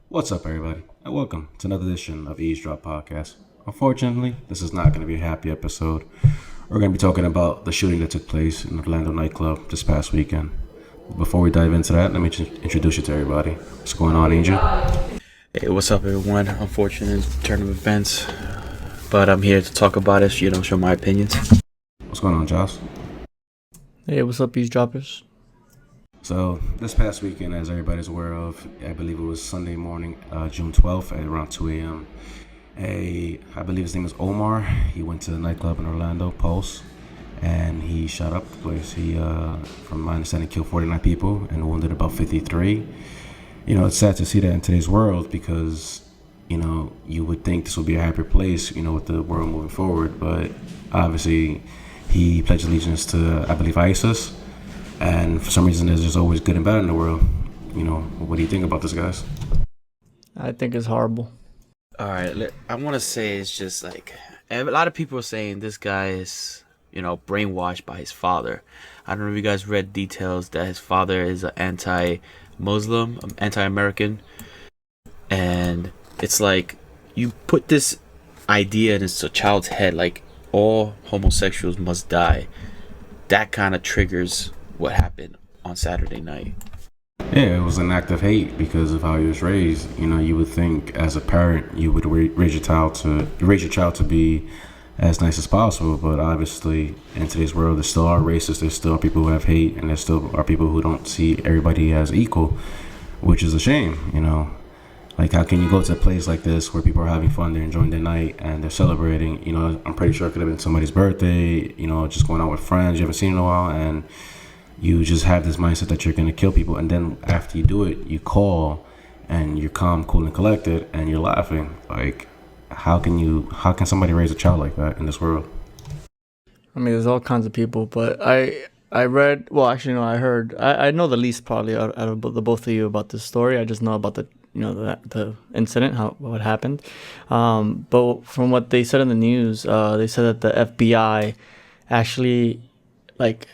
What's up, everybody, and welcome to another edition of EaseDrop Podcast. Unfortunately, this is not going to be a happy episode. We're going to be talking about the shooting that took place in Orlando nightclub this past weekend. Before we dive into that, let me introduce you to everybody. What's going on, Angel? Hey, what's up, everyone? Unfortunate turn of events, but I'm here to talk about it, show my opinions. What's going on, Josh? Hey, what's up, EaseDroppers? So, this past weekend, as everybody's aware of, I believe it was Sunday morning, June 12th at around 2 a.m. I believe his name is Omar. He went to the nightclub in Orlando, Pulse, and he shot up the place. He, from my understanding, killed 49 people and wounded about 53. It's sad to see that in today's world because, you would think this would be a happier place, with the world moving forward. But obviously, he pledged allegiance to, I believe, ISIS. And for some reason, there's just always good and bad in the world. What do you think about this, guys? I think it's horrible. All right, I want to say it's just like a lot of people are saying this guy is, brainwashed by his father. I don't know if you guys read details that his father is an anti-Muslim, anti-American, and it's like you put this idea in a child's head, like all homosexuals must die. That kind of triggers what happened on Saturday night. Yeah, it was an act of hate because of how he was raised. You would think as a parent you would raise your child to be as nice as possible, but obviously in today's world there still are racists, there still are people who have hate, and there still are people who don't see everybody as equal, which is a shame. Like, how can you go to a place like this where people are having fun, they're enjoying their night, and they're celebrating? I'm pretty sure it could have been somebody's birthday, just going out with friends you haven't seen in a while, and you just have this mindset that you're going to kill people. And then after you do it, you call, and you're calm, cool, and collected, and you're laughing. Like, how can somebody raise a child like that in this world? I mean, there's all kinds of people, but I read, well, actually, no, I heard, I know the least probably out of the both of you about this story. I just know about the incident, what happened. But from what they said in the news, they said that the FBI actually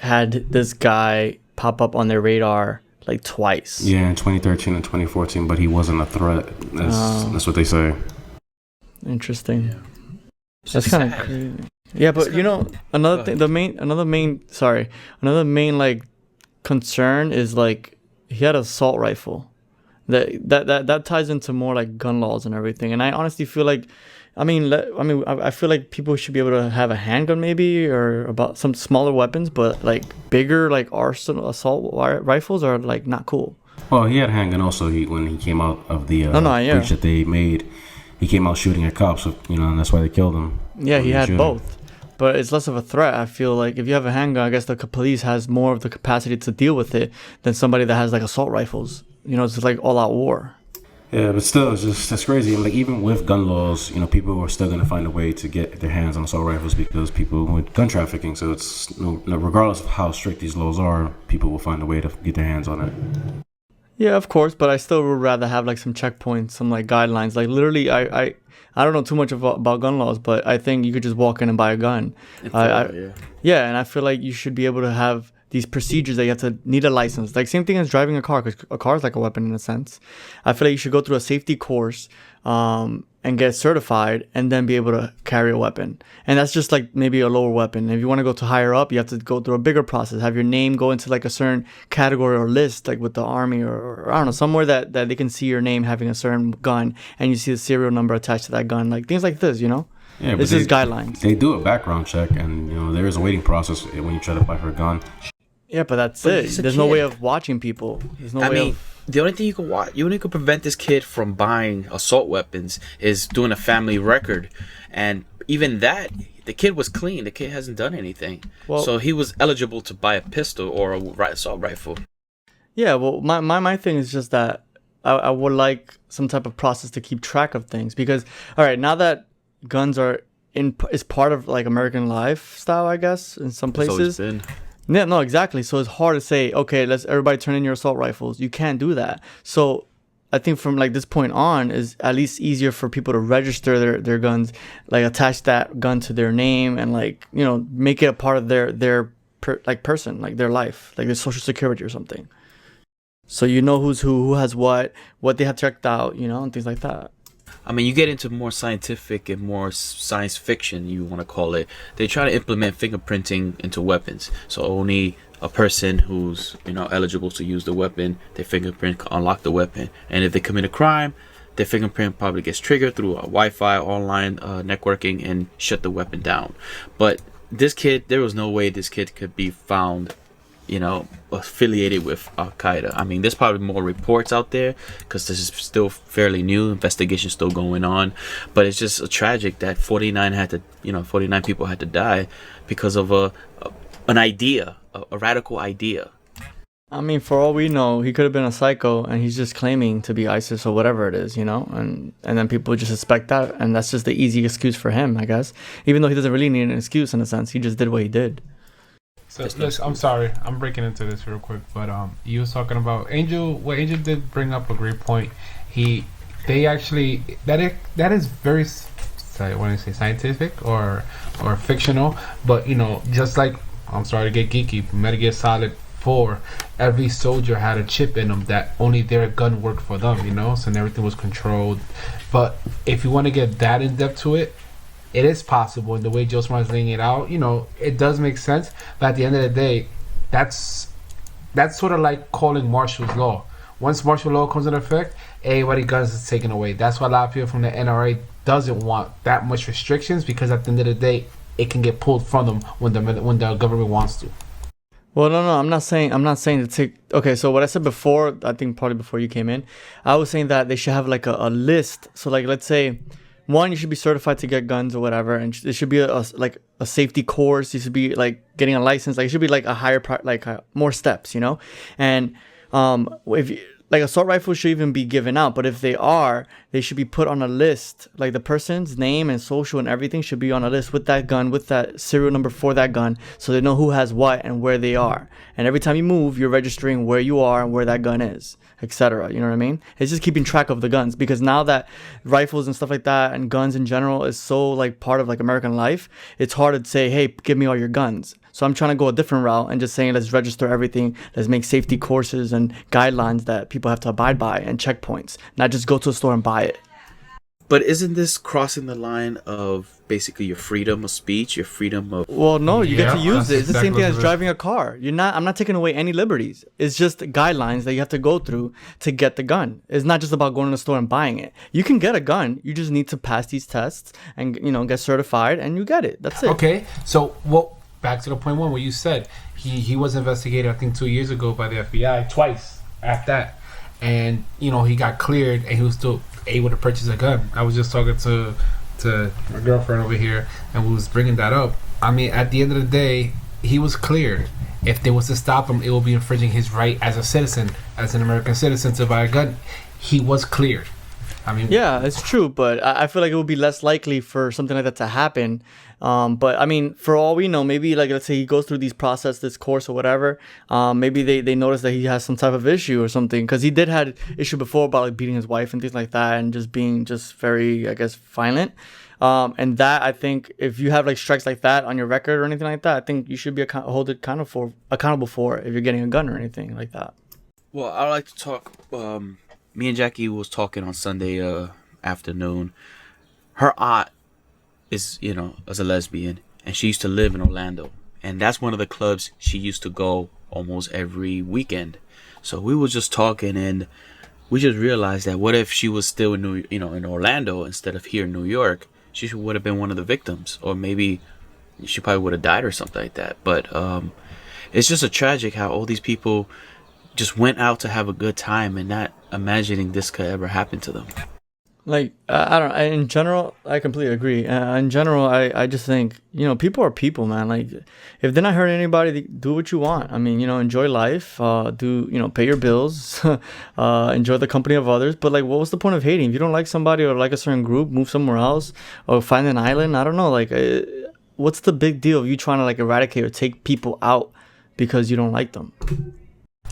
had this guy pop up on their radar twice. Yeah, in 2013 and 2014, but he wasn't a threat. That's what they say. Interesting. Yeah. That's kind of crazy. Yeah, but another thing, another main concern is he had an assault rifle. That ties into more gun laws and everything. And I honestly feel I feel like people should be able to have a handgun maybe, or about some smaller weapons, but bigger arsenal assault rifles are not cool. Well, he had a handgun also. When he came out of the breach that they made, he came out shooting at cops. And that's why they killed him. Yeah, he had both. But it's less of a threat. I feel like if you have a handgun, I guess the police has more of the capacity to deal with it than somebody that has assault rifles. It's just all out war. Yeah, but still, that's crazy. And even with gun laws, people are still going to find a way to get their hands on assault rifles because people with gun trafficking. So it's regardless of how strict these laws are, people will find a way to get their hands on it. Yeah, of course, but I still would rather have some checkpoints, some guidelines. Literally, I don't know too much about gun laws, but I think you could just walk in and buy a gun. Yeah, and I feel like you should be able to have these procedures that you have to need a license. Same thing as driving a car, because a car is like a weapon in a sense. I feel like you should go through a safety course and get certified and then be able to carry a weapon. And that's just maybe a lower weapon. If you want to go to higher up, you have to go through a bigger process. Have your name go into a certain category or list, with the army or I don't know, somewhere that they can see your name having a certain gun and you see the serial number attached to that gun. Things like this, Yeah, this is guidelines. They do a background check, and there is a waiting process when you try to apply for a gun. Yeah, but that's it. There's no way of watching people. There's no way of... The only thing you can watch, you only can prevent this kid from buying assault weapons is doing a family record, and even that, the kid was clean. The kid hasn't done anything, so he was eligible to buy a pistol or a assault rifle. Yeah, well, my thing is just that I would like some type of process to keep track of things, because all right, now that guns is part of American lifestyle, I guess, in some places. It's always been. Yeah, no, exactly. So it's hard to say, okay, let's everybody turn in your assault rifles. You can't do that. So I think from this point on is at least easier for people to register their guns, attach that gun to their name and make it a part of their person, their life, their social security or something. So you know who's who has what they have checked out, and things like that. I mean, you get into more scientific and more science fiction, you want to call it. They try to implement fingerprinting into weapons. So only a person who's, eligible to use the weapon, their fingerprint can unlock the weapon. And if they commit a crime, their fingerprint probably gets triggered through a Wi-Fi online networking and shut the weapon down. But this kid, there was no way this kid could be found affiliated with Al-Qaeda. I mean, there's probably more reports out there because this is still fairly new. Investigation still going on, but it's just tragic that 49 people had to die because of an idea, a radical idea. I mean, for all we know, he could have been a psycho, and he's just claiming to be ISIS or whatever it is, and then people just suspect that, and that's just the easy excuse for him, I guess. Even though he doesn't really need an excuse in a sense, he just did what he did. So listen, I'm sorry, I'm breaking into this real quick, but you was talking about Angel. What Angel did bring up a great point. They actually that is very, I want to say scientific or fictional, but just like, I'm sorry to get geeky, Metal Gear Solid 4, every soldier had a chip in them that only their gun worked for them, so everything was controlled. But if you want to get that in depth to it, it is possible, and the way Joe Smart's laying it out, it does make sense. But at the end of the day, that's sort of like calling martial law. Once martial law comes into effect, everybody's guns is taken away. That's why a lot of people from the NRA doesn't want that much restrictions, because at the end of the day, it can get pulled from them when the government wants to. Well, no, I'm not saying to take. Okay, so what I said before, I think probably before you came in, I was saying that they should have like a list. So like, let's say, one, you should be certified to get guns or whatever, and it should be a safety course. You should be like getting a license. Like, it should be like a higher more steps, and if you, like, assault rifles should even be given out, but if they should be put on a list. Like, the person's name and social and everything should be on a list with that gun, with that serial number for that gun, so they know who has what and where they are. And every time you move, you're registering where you are and where that gun is, etc. You know what I mean? It's just keeping track of the guns, because now that rifles and stuff like that and guns in general is so like part of like American life, it's hard to say, hey, give me all your guns. So I'm trying to go a different route and just saying, let's register everything. Let's make safety courses and guidelines that people have to abide by, and checkpoints, not just go to a store and buy it. But isn't this crossing the line of basically your freedom of speech, your freedom of... Well, no, you get to use it. It's the same thing as driving a car. I'm not taking away any liberties. It's just guidelines that you have to go through to get the gun. It's not just about going to the store and buying it. You can get a gun. You just need to pass these tests and, get certified, and you get it. That's it. Okay, so back to the point one where you said he was investigated, I think 2 years ago, by the FBI twice at that, and he got cleared, and he was still able to purchase a gun. I was just talking to my girlfriend over here, and we was bringing that up. I mean, at the end of the day, he was cleared. If they was to stop him, it will be infringing his right as a citizen, as an American citizen, to buy a gun. He was cleared. I mean, yeah, it's true, but I feel like it would be less likely for something like that to happen. But I mean, for all we know, maybe, like, let's say he goes through this course or whatever. Maybe they notice that he has some type of issue or something, because he did had issue before about like beating his wife and things like that, and just being just very, I guess, violent. And that, I think, if you have like strikes like that on your record or anything like that, I think you should be accountable for if you're getting a gun or anything like that. Well, I like to talk. Me and Jackie was talking on Sunday afternoon. Her aunt is, as a lesbian, and she used to live in Orlando, and that's one of the clubs she used to go almost every weekend. So we were just talking, and we just realized that what if she was still in in Orlando instead of here in New York? She would have been one of the victims, or maybe she probably would have died or something like that. But it's just a tragic how all these people just went out to have a good time and not imagining this could ever happen to them. Like, I don't know. In general, I completely agree. In general, I just think, people are people, man. Like, if they're not hurting anybody, do what you want. I mean, enjoy life. Pay your bills. Enjoy the company of others. But, like, what was the point of hating? If you don't like somebody or like a certain group, move somewhere else or find an island. I don't know. Like, what's the big deal of you trying to, like, eradicate or take people out because you don't like them?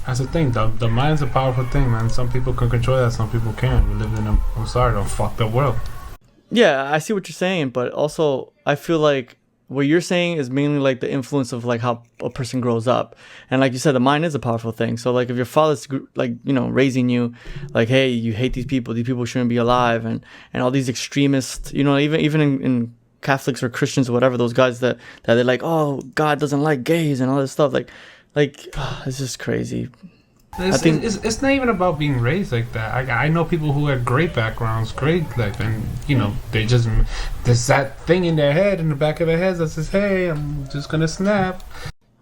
That's the thing. The mind's a powerful thing, man. Some people can control that, some people can't. We live in a fucked up world. Yeah, I see what you're saying, but also I feel like what you're saying is mainly like the influence of like how a person grows up, and like you said, the mind is a powerful thing. So like if your father's like, you know, raising you like, hey, you hate these people shouldn't be alive, and all these extremists, you know, even in Catholics or Christians or whatever, those guys that they're like, oh, God doesn't like gays and all this stuff, like it's just crazy. I think it's not even about being raised like that. I know people who have great backgrounds, great life, and you know, they just, there's that thing in their head, in the back of their heads that says, hey, I'm just gonna snap.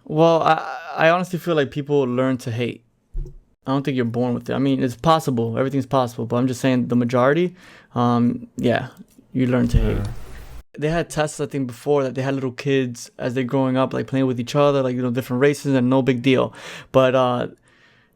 Well, I honestly feel like people learn to hate. I don't think you're born with it. I mean, it's possible, everything's possible, but I'm just saying the majority, yeah, you learn to hate. They had tests, I think, before that they had little kids as they're growing up, like playing with each other, like, you know, different races, and no big deal. But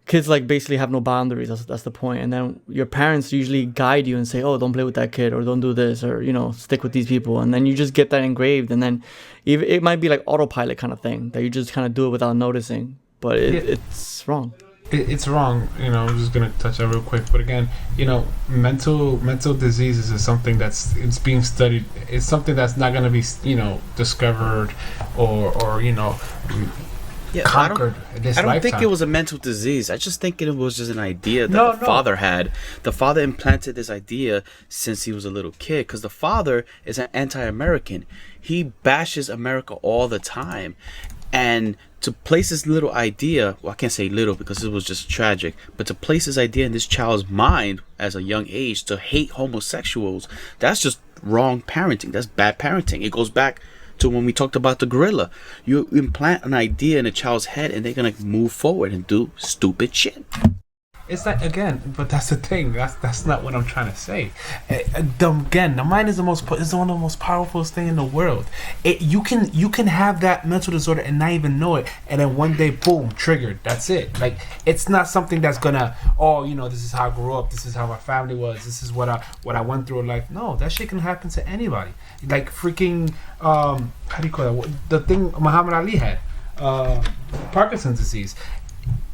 kids like basically have no boundaries. That's the point. And then your parents usually guide you and say, oh, don't play with that kid, or don't do this, or, you know, stick with these people. And then you just get that engraved. And then it might be like autopilot kind of thing that you just kind of do it without noticing. But it's wrong. It's wrong. You know, I'm just gonna touch that real quick. But again, you know, mental diseases is something it's being studied. It's something that's not gonna be, you know, discovered or you know, conquered. I don't think it was a mental disease. I just think it was just an idea that the father had. The father implanted this idea since he was a little kid, because the father is an anti-American. He bashes America all the time. And to place this little idea, well, I can't say little because it was just tragic, but to place this idea in this child's mind as a young age to hate homosexuals, that's just wrong parenting. That's bad parenting. It goes back to when we talked about the gorilla. You implant an idea in a child's head and they're going to move forward and do stupid shit. It's like, again, but that's the thing. That's not what I'm trying to say. Again, the mind is one of the most powerful thing in the world. You can have that mental disorder and not even know it, and then one day, boom, triggered. That's it. Like, it's not something that's gonna, oh, you know, this is how I grew up. This is how my family was. This is what I went through in life. No, that shit can happen to anybody. Like freaking, how do you call it? The thing Muhammad Ali had, Parkinson's disease.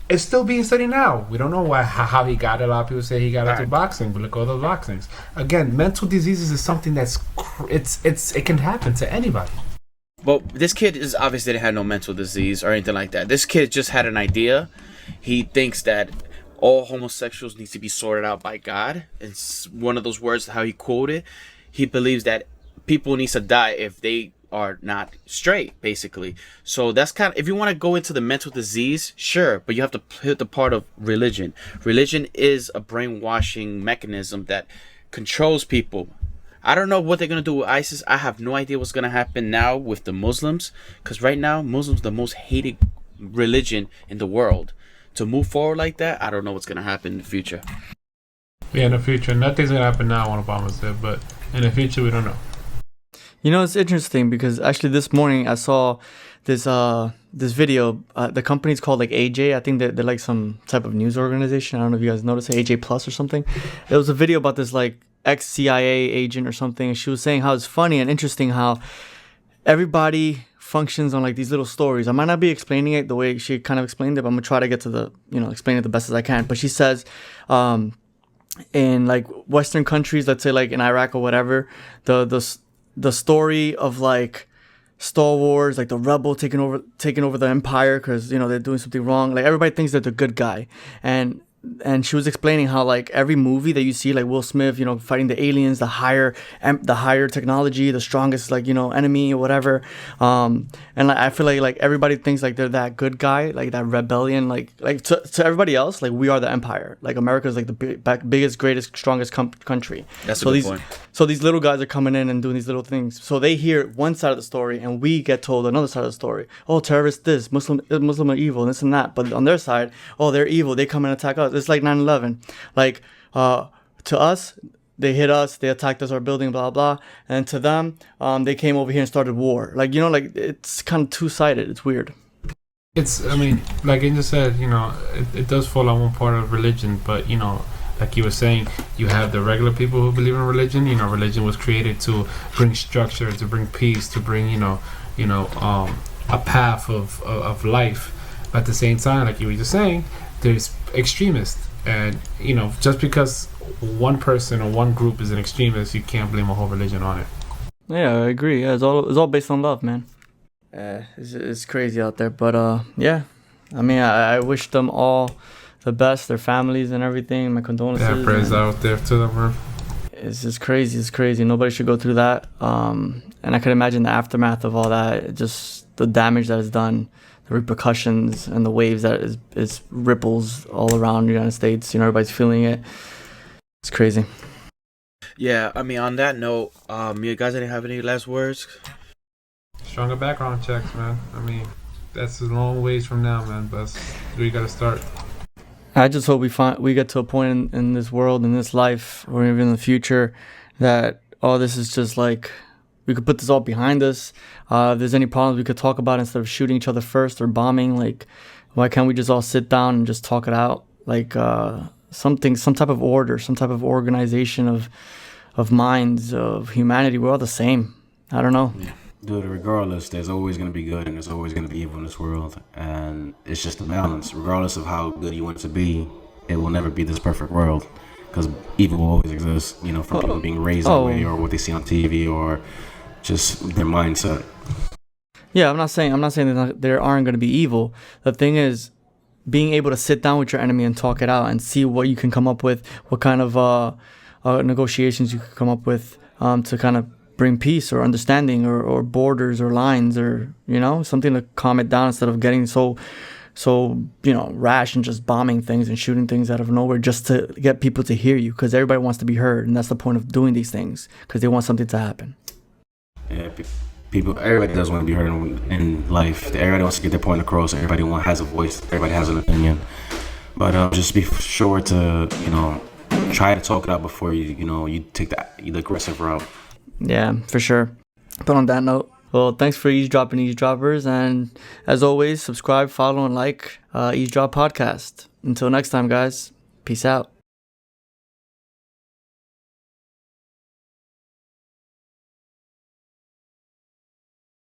It's still being studied now. We don't know how he got it. A lot of people say he got it through boxing, but look at all those boxings. Again, mental diseases is something it can happen to anybody. Well, this kid is obviously didn't have no mental disease or anything like that. This kid just had an idea. He thinks that all homosexuals need to be sorted out by God. It's one of those words how he quoted. He believes that people need to die if they are not straight, basically. So that's kind of, if you want to go into the mental disease, sure, but you have to hit the part of religion. Religion is a brainwashing mechanism that controls people. I don't know what they're going to do with ISIS. I have no idea what's going to happen now with the Muslims, because right now Muslims are the most hated religion in the world. To move forward like that, I don't know what's going to happen in the future. Yeah, in the future, nothing's going to happen now, what Obama said, but in the future, we don't know. You know, it's interesting because actually this morning I saw this video. The company's called like AJ. I think they're like some type of news organization. I don't know if you guys noticed, AJ Plus or something. It was a video about this like ex-CIA agent or something. And she was saying how it's funny and interesting how everybody functions on like these little stories. I might not be explaining it the way she kind of explained it, but I'm gonna try to get to the, you know, explain it the best as I can. But she says, in like Western countries, let's say like in Iraq or whatever, the story of like Star Wars, like the rebel taking over the empire because, you know, they're doing something wrong. Like everybody thinks they're the good guy, and she was explaining how like every movie that you see, like Will Smith, you know, fighting the aliens, the higher technology, the strongest, like, you know, enemy or whatever, and like I feel like everybody thinks like they're that good guy, like that rebellion, like to everybody else, like we are the empire, like America's like the biggest, greatest, strongest country. That's a good point. So these little guys are coming in and doing these little things. So they hear one side of the story, and we get told another side of the story. Oh, terrorists, this Muslim are evil, and this and that. But on their side, oh, they're evil. They come and attack us. It's like 9/11. Like to us, they hit us, they attacked us, our building, blah blah. And to them, they came over here and started war. Like, you know, like it's kind of two-sided. It's weird. I mean, like Angel said, you know, it does fall on one part of religion, but you know, like you were saying, you have the regular people who believe in religion. You know, religion was created to bring structure, to bring peace, to bring, you know, a path of life. But at the same time, like you were just saying, there's extremists, and you know, just because one person or one group is an extremist, you can't blame a whole religion on it. Yeah, I agree. Yeah, it's all based on love, man. It's crazy out there, but yeah. I mean, I wish them all the best, their families and everything. My condolences. Yeah, prayers out there to them, man. It's just crazy. It's crazy. Nobody should go through that. And I could imagine the aftermath of all that, just the damage that is done, the repercussions and the waves that is ripples all around the United States. You know, everybody's feeling it. It's crazy. Yeah, I mean, on that note, you guys didn't have any last words? Stronger background checks, man. I mean, that's a long ways from now, man. But that's where you gotta start. I just hope we get to a point in this world, in this life, or even in the future, that this is just like, we could put this all behind us. If there's any problems, we could talk about it instead of shooting each other first or bombing. Like, why can't we just all sit down and just talk it out? Like some type of order, some type of organization of minds, of humanity. We're all the same. I don't know. Yeah. Dude, regardless, there's always going to be good and there's always going to be evil in this world. And it's just a balance. Regardless of how good you want it to be, it will never be this perfect world. Because evil will always exist, you know, from people being raised that way, or what they see on TV, or just their mindset. Yeah, I'm not saying that there aren't going to be evil. The thing is, being able to sit down with your enemy and talk it out and see what you can come up with, what kind of negotiations you can come up with to kind of bring peace or understanding or borders or lines, or, you know, something to calm it down instead of getting so you know, rash and just bombing things and shooting things out of nowhere just to get people to hear you, because everybody wants to be heard, and that's the point of doing these things, because they want something to happen. Yeah, everybody does want to be heard in life. Everybody wants to get their point across. Everybody has a voice. Everybody has an opinion. But just be sure to, you know, try to talk it out before you take the aggressive route. Yeah, for sure. But on that note, well, thanks for eavesdropping, eavesdroppers. And as always, subscribe, follow, and like EaseDrop Podcast. Until next time, guys. Peace out.